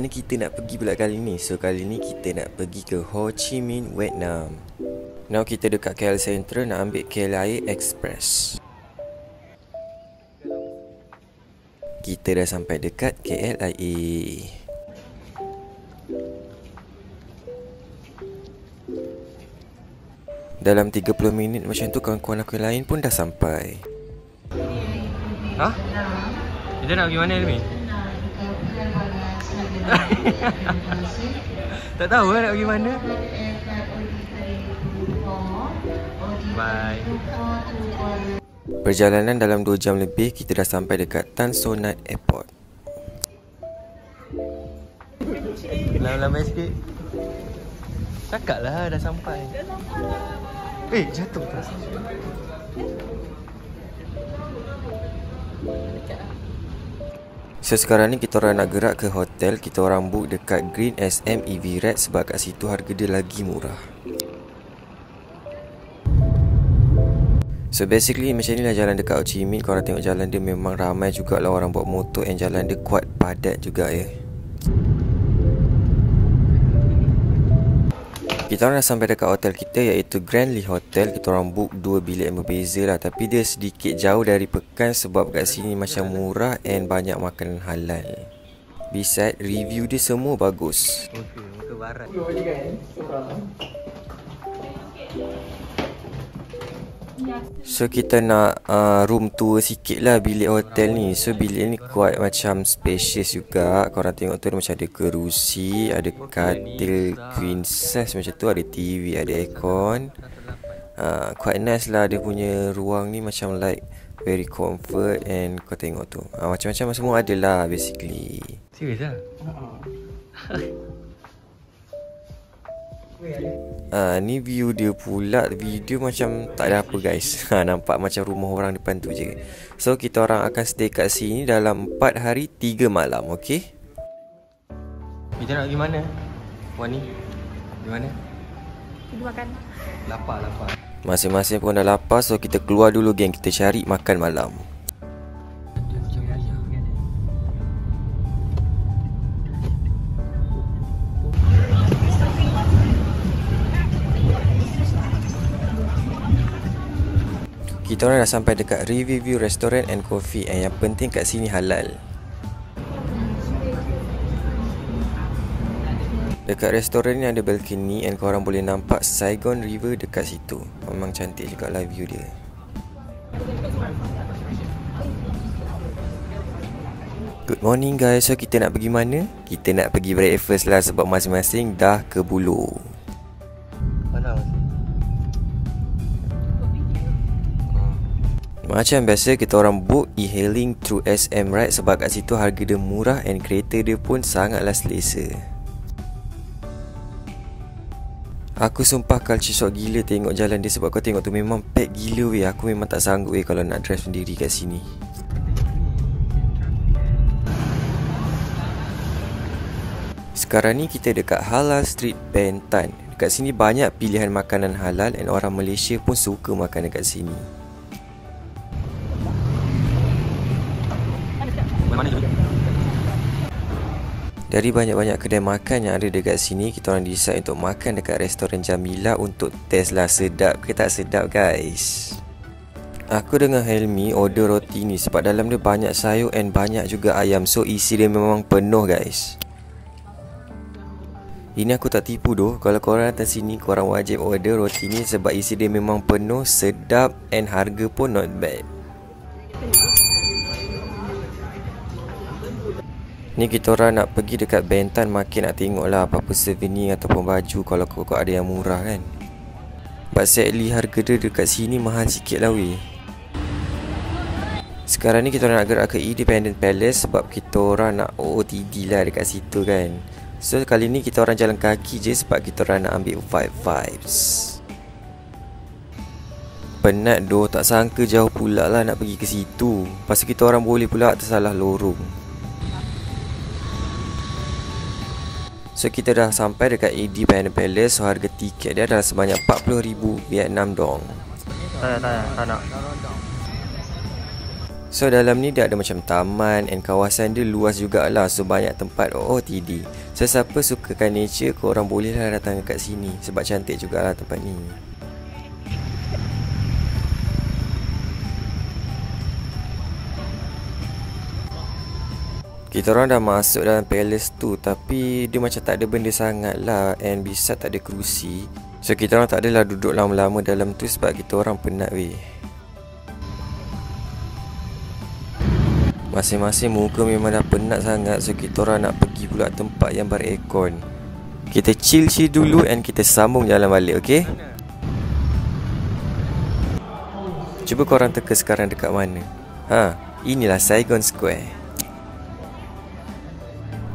mana kita nak pergi pula kali ni? So kali ni kita nak pergi ke Ho Chi Minh, Vietnam. Now kita dekat KL Central, nak ambil KLIA Express. Kita dah sampai dekat KLIA. Dalam 30 minit macam tu kawan-kawan aku yang lain pun dah sampai. Ha? Kita nak pergi mana ni? Tak tahu nak pergi mana. Bye. Perjalanan dalam 2 jam lebih, kita dah sampai dekat Tan Son Nhat Airport. Lambat sikit. Cakap lah dah sampai. Jatuh ke? So sekarang ni kita orang nak gerak ke hotel. Kita orang book dekat Green SM EV Red sebab kat situ harga dia lagi murah. So basically macam ni lah jalan dekat Ho Chi Minh. Korang tengok jalan dia memang ramai jugalah orang bawa motor, and jalan dia kuat padat juga ya. Kita orang dah sampai dekat hotel kita, iaitu Grand Lee Hotel. Kita orang book 2 bilik yang berbeza lah, tapi dia sedikit jauh dari Pekan sebab kat sini macam murah and banyak makanan halal. Besides, review dia semua bagus. Okey, muka barat. So kita nak room tour sikit lah bilik hotel ni. So bilik ni kuat macam spacious juga. Korang tengok tu macam ada kerusi, ada katil queen size macam tu, ada TV, ada aircon. Quite nice lah dia punya ruang ni, macam like very comfort. And kau tengok tu macam-macam semua ada lah basically. Serius lah? Ni view dia pula. Video macam tak ada apa guys. Nampak macam rumah orang depan tu je. So kita orang akan stay kat sini dalam 4 hari 3 malam. Okay, kita nak pergi mana Wani? Pergi mana? Pergi makan. Lapar. Masing-masing pun dah lapar. So kita keluar dulu geng, kita cari makan malam. Kita orang dah sampai dekat Riverview Restaurant and Coffee, and yang penting kat sini halal. Dekat restoran ni ada balcony and korang boleh nampak Saigon River dekat situ. Memang cantik juga lah view dia. Good morning guys. So kita nak pergi mana? Kita nak pergi breakfast lah sebab masing-masing dah kebulu. Macam biasa kita orang book e-hailing through SM Ride sebab kat situ harga dia murah and kereta dia pun sangatlah selesa. Aku sumpah culture shock gila tengok jalan dia sebab kau tengok tu memang pack gila weh. Aku memang tak sanggup weh kalau nak drive sendiri kat sini. Sekarang ni kita dekat Halal Street Ben Thanh. Dekat sini banyak pilihan makanan halal and orang Malaysia pun suka makan dekat sini. Dari banyak-banyak kedai makan yang ada dekat sini, kita orang decide untuk makan dekat restoran Jamila untuk test lah sedap ke tak sedap guys. Aku dengan Helmi order roti ni sebab dalam dia banyak sayur and banyak juga ayam. So isi dia memang penuh guys. Ini aku tak tipu doh. Kalau korang datang sini, korang wajib order roti ni sebab isi dia memang penuh, sedap and harga pun not bad. Ni kita orang nak pergi dekat Ben Thanh, makin nak tengok lah apa-apa souvenir ataupun baju kalau kau ada yang murah kan. But sadly harga dia dekat sini mahal sikit lah weh. Sekarang ni kita orang nak gerak ke Independence Palace sebab kita orang nak OOTD lah dekat situ kan. So kali ni kita orang jalan kaki je sebab kita orang nak ambil vibes. Penat doh, tak sangka jauh pula lah nak pergi ke situ. Pasal kita orang boleh pula tersalah lorong. So kita dah sampai dekat Independence Palace. So harga tiket dia adalah sebanyak 40,000 Vietnam dong. Tak nak. So dalam ni dia ada macam taman and kawasan dia luas jugalah. So banyak tempat OOTD. So siapa sukakan nature, korang bolehlah datang dekat sini sebab cantik jugalah tempat ni. Kita orang dah masuk dalam palace tu, tapi dia macam tak ada benda sangat lah. And bisa tak ada kerusi. So kita orang tak adalah duduk lama-lama dalam tu sebab kita orang penat weh. Masing-masing muka memang dah penat sangat. So kita orang nak pergi pula tempat yang beraircon. Kita chill dulu and kita sambung jalan balik, okay? Cuba korang teka sekarang dekat mana. Inilah Saigon Square.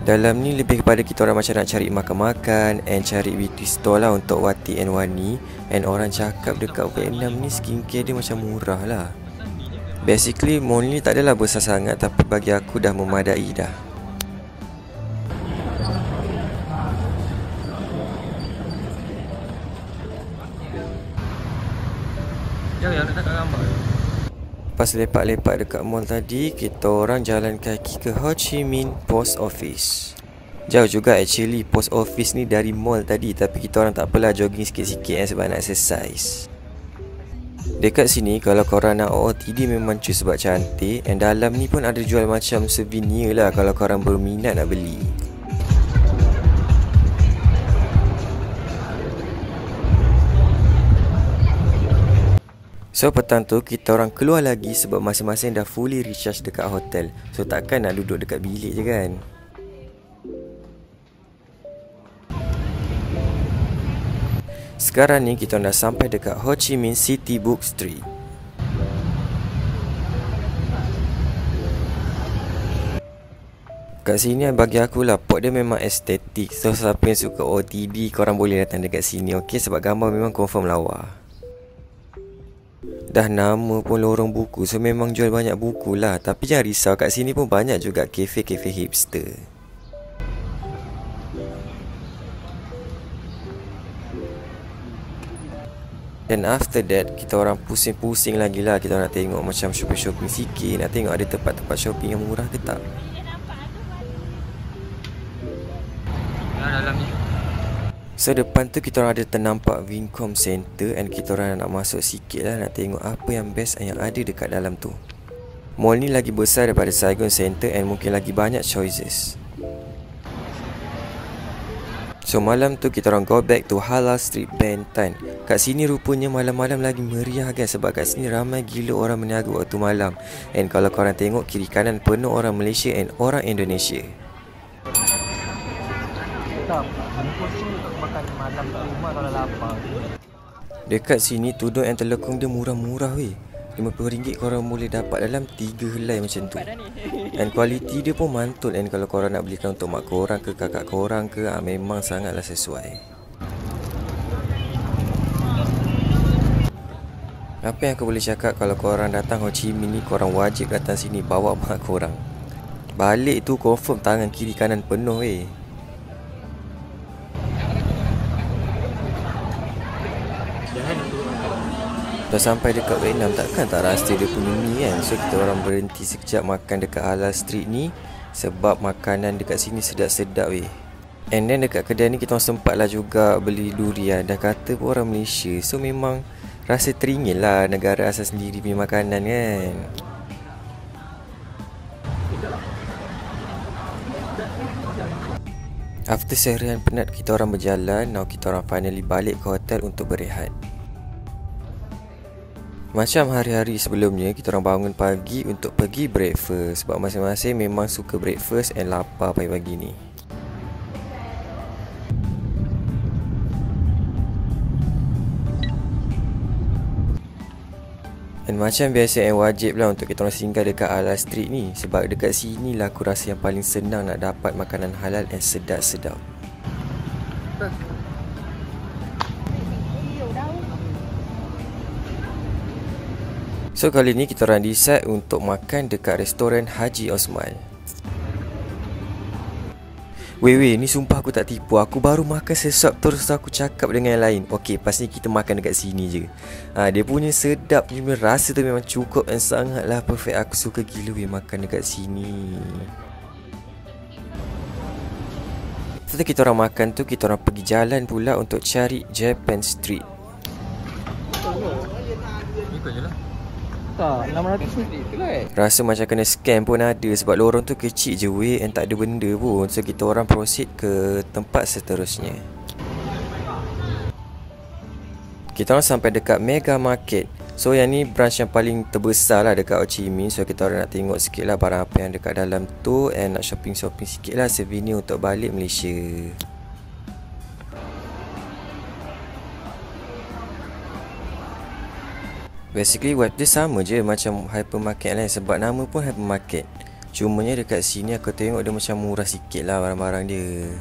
Dalam ni lebih kepada kita orang macam nak cari makan-makan and cari beauty store lah untuk Wati and Wani. And orang cakap dekat Vietnam ni skincare dia macam murah lah. Basically mall ni tak adalah besar sangat, tapi bagi aku dah memadai dah. Yang letak kat gambar. Lepas lepak-lepak dekat mall tadi, kita orang jalan kaki ke Ho Chi Minh Post Office. Jauh juga actually post office ni dari mall tadi, tapi kita orang tak apalah jogging sikit-sikit sebab nak exercise. Dekat sini kalau korang nak OOTD memang cuy sebab cantik. And dalam ni pun ada jual macam souvenir lah kalau korang berminat nak beli. So petang tu kita orang keluar lagi sebab masing-masing dah fully recharge dekat hotel. So takkan nak duduk dekat bilik je kan. Sekarang ni kita dah sampai dekat Ho Chi Minh City Book Street. Kat sini bagi aku lah pot dia memang estetik. So siapa yang suka OOTD korang boleh datang dekat sini, okay? Sebab gambar memang confirm lawa. Dah nama pun lorong buku, so memang jual banyak buku lah. Tapi jangan risau, kat sini pun banyak juga kafe-kafe hipster. Dan after that, kita orang pusing-pusing lagi lah. Kita nak tengok macam shopping-shopping sikit. Nak tengok ada tempat-tempat shopping yang murah ke tak. Dalam ni. So depan tu kita orang ada ternampak Vincom Center. And kita orang nak masuk sikit lah, nak tengok apa yang best yang ada dekat dalam tu. Mall ni lagi besar daripada Saigon Center and mungkin lagi banyak choices. So malam tu kita orang go back to Halal Street Ben Thanh. Kat sini rupanya malam-malam lagi meriah kan, sebab kat sini ramai gila orang berniaga waktu malam. And kalau korang tengok kiri kanan penuh orang Malaysia and orang Indonesia. Makan malam kat rumah kalau lapar. Dekat sini tudung yang terlekung dia murah-murah weh. RM50 korang boleh dapat dalam 3 helai macam tu. And kualiti dia pun mantul. And kalau korang nak belikan untuk mak korang ke kakak korang ke, memang sangatlah sesuai. Apa yang aku boleh cakap, kalau korang datang Ho Chi Minh ni, korang wajib datang sini bawa mak korang. Balik tu confirm tangan kiri kanan penuh weh. Dah sampai dekat Vietnam, takkan tak rasa dia punya mie kan. So kita orang berhenti sekejap makan dekat Halal Street ni, sebab makanan dekat sini sedap-sedap weh. And then dekat kedai ni kita orang sempatlah juga beli durian. Dah kata pun orang Malaysia, so memang rasa teringin lah negara asal sendiri punya makanan kan. After seharian penat kita orang berjalan, now kita orang finally balik ke hotel untuk berehat. Macam hari-hari sebelumnya, kita orang bangun pagi untuk pergi breakfast. Sebab masing-masing memang suka breakfast and lapar pagi-pagi ni. Dan macam biasa yang wajib lah untuk kita orang singgah dekat Halal Street ni. Sebab dekat sini lah aku rasa yang paling senang nak dapat makanan halal and sedap-sedap. So kali ni kita orang decide untuk makan dekat restoran Haji Osman. Weh, ni sumpah aku tak tipu. Aku baru makan sesuap terus aku cakap dengan yang lain. Okey, pas ni kita makan dekat sini je. Dia punya sedap, dia punya rasa tu memang cukup dan sangatlah perfect. Aku suka gila weh makan dekat sini. Setelah kita orang makan tu, kita orang pergi jalan pula untuk cari Japan Street. Ikut je lah. Tak, 600 minit tu lah. Rasa macam kena scam pun ada sebab lorong tu kecil je weh and tak ada benda pun. So kita orang proceed ke tempat seterusnya. Kita orang sampai dekat Mega Market. So yang ni branch yang paling terbesar lah dekat Ho Chi Minh. So kita orang nak tengok sikit lah barang apa yang dekat dalam tu and nak shopping-shopping sikit lah souvenir untuk balik Malaysia. Basically web dia sama je macam hypermarket lain sebab nama pun hypermarket. Cumanya dekat sini aku tengok dia macam murah sikit lah barang-barang dia.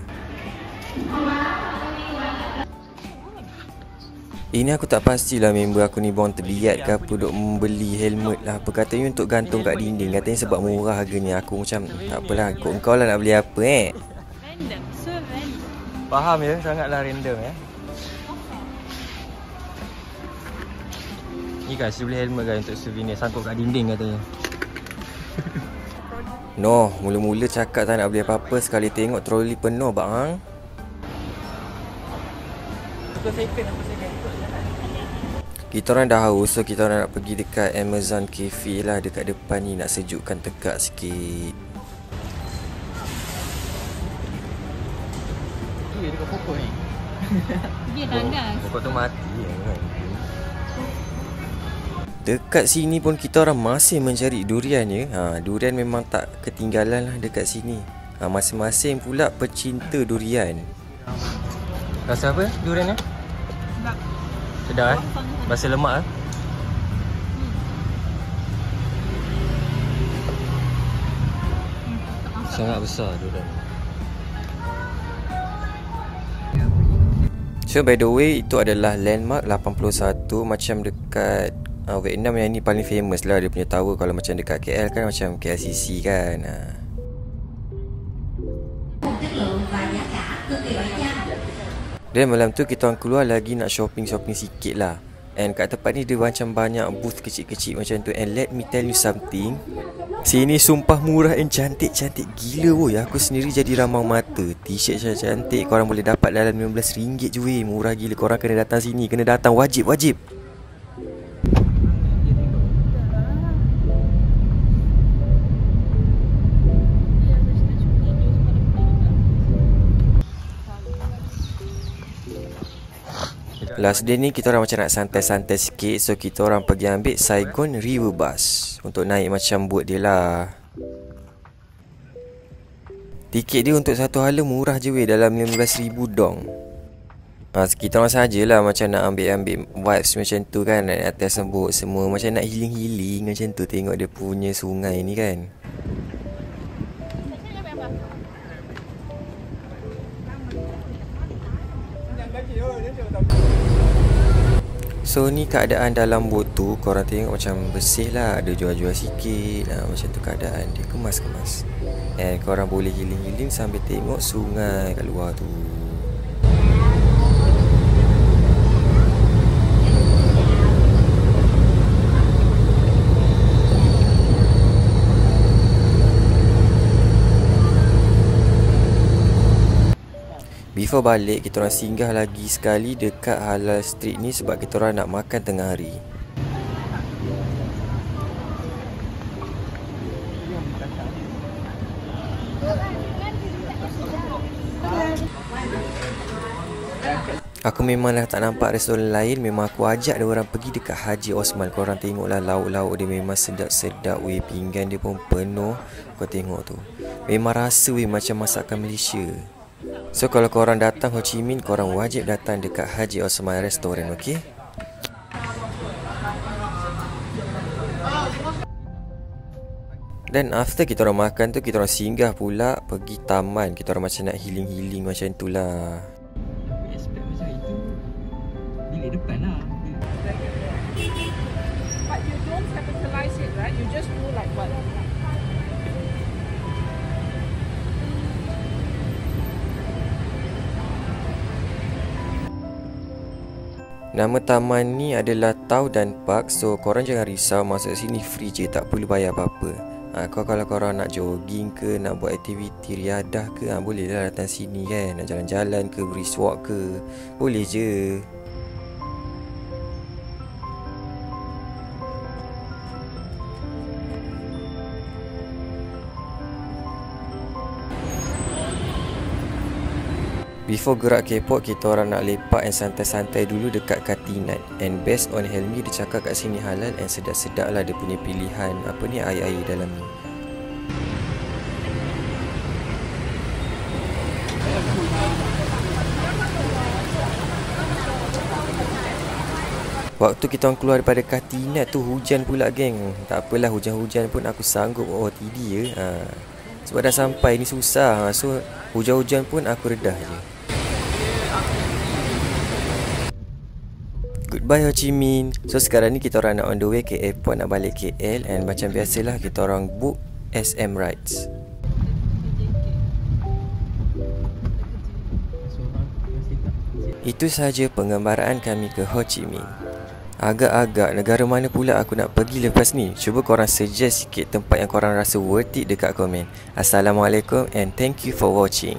Ini aku tak pastilah member aku ni born terlihat ke apa duk membeli helmet lah apa. Katanya untuk gantung kat dinding. Katanya sebab murah harganya. Aku macam tak apalah, kau lah nak beli apa Random, so random. Faham ya, sangatlah random ya. Ni guys, beli helmet guys untuk souvenir, sangkut kat dinding katanya. No, mula-mula cakap tak nak beli apa-apa, sekali tengok troli penuh bang. Kita orang dah haus, so kita orang nak pergi dekat Amazon Cafe lah dekat depan ni, nak sejukkan tegak sikit. Dekat pokok ni. Dia tandas. Pokok tu mati kan. Dekat sini pun kita orang masih mencari durian ya. Durian memang tak ketinggalan lah dekat sini. Masing-masing pula pecinta durian. Rasa apa durian ni? Sedap. Sedap Rasa lemak Sangat besar durian. So by the way, itu adalah landmark 81 macam dekat Vietnam yang ni paling famous lah dia punya tower. Kalau macam dekat KL kan macam KLCC kan. Dan malam tu kita orang keluar lagi nak shopping-shopping sikit lah. And kat tempat ni dia macam banyak booth kecil-kecil macam tu. And let me tell you something, sini sumpah murah and cantik-cantik gila woy. Aku sendiri jadi ramang mata. T-shirt cantik korang boleh dapat dalam RM15 je weh. Murah gila, korang kena datang sini. Kena datang, wajib. Last day ni kita orang macam nak santai-santai sikit. So kita orang pergi ambil Saigon River Bus untuk naik macam boat dia lah. Tiket dia untuk satu hala murah je weh, dalam $15,000 dong. Kita orang sajalah macam nak ambil vibes macam tu kan, naik atas boat semua, macam nak healing macam tu. Tengok dia punya sungai ni kan. So ni keadaan dalam bot tu, korang tengok macam bersih lah. Ada jual-jual sikit macam tu keadaan dia, kemas-kemas. And korang boleh healing sambil tengok sungai kat luar tu. Before balik, kita orang singgah lagi sekali dekat Halal Street ni sebab kita orang nak makan tengah hari. Aku memanglah tak nampak restoran lain. Memang aku ajak dia orang pergi dekat Haji Osman. Korang tengoklah lauk-lauk dia memang sedap-sedap weh. Pinggan dia pun penuh. Kau tengok tu, memang rasa weh macam masakan Malaysia. So kalau korang datang Ho Chi Minh, korang wajib datang dekat Haji Osman Restaurant, okey? Dan after kita orang makan tu, kita orang singgah pula pergi taman. Kita orang macam nak healing macam tu lah. Expect macam itu bilik depan lah. But you don't capitalize it, right? You just do like what? Nama taman ni adalah Tau Dan Park. So korang jangan risau, masuk sini free je, tak perlu bayar apa-apa. Kalau korang nak jogging ke, nak buat aktiviti riadah ke, boleh lah datang sini kan. Nak jalan-jalan ke, brisk walk ke, boleh je. Before gerak K-pop, kita orang nak lepak and santai-santai dulu dekat Katinat. And based on Helmi, dia cakap kat sini halal and sedap-sedap lah dia punya pilihan air-air dalam ni. Waktu kita orang keluar daripada Katinat tu hujan pula geng. Tak apalah, hujan-hujan pun aku sanggup OOTD je. Sebab dah sampai ni susah. So hujan-hujan pun aku redah je. Goodbye Ho Chi Minh. So sekarang ni kita orang nak on the way ke airport, nak balik KL. And macam biasalah kita orang book SM Rides. Itu sahaja pengembaraan kami ke Ho Chi Minh. Agak-agak negara mana pula aku nak pergi lepas ni? Cuba korang suggest sikit tempat yang korang rasa worth it dekat komen. Assalamualaikum and thank you for watching.